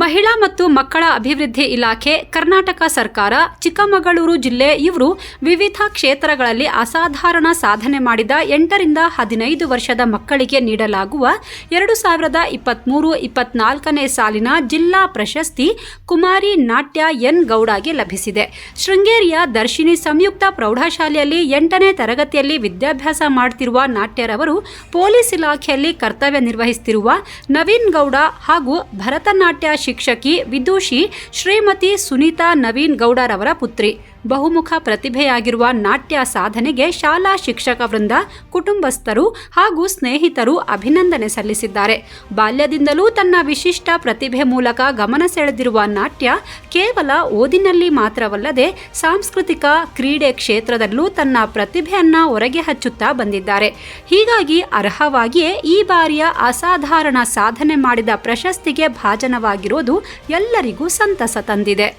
ಮಹಿಳಾ ಮತ್ತು ಮಕ್ಕಳ ಅಭಿವೃದ್ಧಿ ಇಲಾಖೆ, ಕರ್ನಾಟಕ ಸರ್ಕಾರ, ಚಿಕ್ಕಮಗಳೂರು ಜಿಲ್ಲೆ ಇವರು ವಿವಿಧ ಕ್ಷೇತ್ರಗಳಲ್ಲಿ ಅಸಾಧಾರಣ ಸಾಧನೆ ಮಾಡಿದ 8 ರಿಂದ 15 ವರ್ಷದ ಮಕ್ಕಳಿಗೆ ನೀಡಲಾಗುವ 2023-24ನೇ ಸಾಲಿನ ಜಿಲ್ಲಾ ಪ್ರಶಸ್ತಿ ಕುಮಾರಿ ನಾಟ್ಯ ಎನ್ ಗೌಡಗೆ ಲಭಿಸಿದೆ. ಶೃಂಗೇರಿಯ ದರ್ಶಿನಿ ಸಂಯುಕ್ತ ಪ್ರೌಢಶಾಲೆಯಲ್ಲಿ 8ನೇ ತರಗತಿಯಲ್ಲಿ ವಿದ್ಯಾಭ್ಯಾಸ ಮಾಡುತ್ತಿರುವ ನಾಟ್ಯರವರು ಪೊಲೀಸ್ ಇಲಾಖೆಯಲ್ಲಿ ಕರ್ತವ್ಯ ನಿರ್ವಹಿಸುತ್ತಿರುವ ನವೀನ್ ಗೌಡ ಹಾಗೂ ಭರತನಾಟ್ಯ ಶಿಕ್ಷಕಿ ವಿದೂಷಿ ಶ್ರೀಮತಿ ಸುನೀತಾ ನವೀನ್ ಗೌಡರವರ ಪುತ್ರಿ. ಬಹುಮುಖ ಪ್ರತಿಭೆಯಾಗಿರುವ ನಾಟ್ಯ ಸಾಧನೆಗೆ ಶಾಲಾ ಶಿಕ್ಷಕ ವೃಂದ, ಕುಟುಂಬಸ್ಥರು ಹಾಗೂ ಸ್ನೇಹಿತರು ಅಭಿನಂದನೆ ಸಲ್ಲಿಸಿದ್ದಾರೆ. ಬಾಲ್ಯದಿಂದಲೂ ತನ್ನ ವಿಶಿಷ್ಟ ಪ್ರತಿಭೆ ಮೂಲಕ ಗಮನ ಸೆಳೆದಿರುವ ನಾಟ್ಯ ಕೇವಲ ಓದಿನಲ್ಲಿ ಮಾತ್ರವಲ್ಲದೆ ಸಾಂಸ್ಕೃತಿಕ, ಕ್ರೀಡೆ ಕ್ಷೇತ್ರದಲ್ಲೂ ತನ್ನ ಪ್ರತಿಭೆಯನ್ನ ಹೊರಗೆ ಹಚ್ಚುತ್ತಾ ಬಂದಿದ್ದಾರೆ. ಹೀಗಾಗಿ ಅರ್ಹವಾಗಿಯೇ ಈ ಬಾರಿಯ ಅಸಾಧಾರಣ ಸಾಧನೆ ಮಾಡಿದ ಪ್ರಶಸ್ತಿಗೆ ಭಾಜನವಾಗಿರೋದು ಎಲ್ಲರಿಗೂ ಸಂತಸ ತಂದಿದೆ.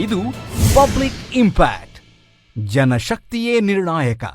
ಇದು ಪಬ್ಲಿಕ್ ಇಂಪ್ಯಾಕ್ಟ್. ಜನಶಕ್ತಿಯೇ ನಿರ್ಣಾಯಕ.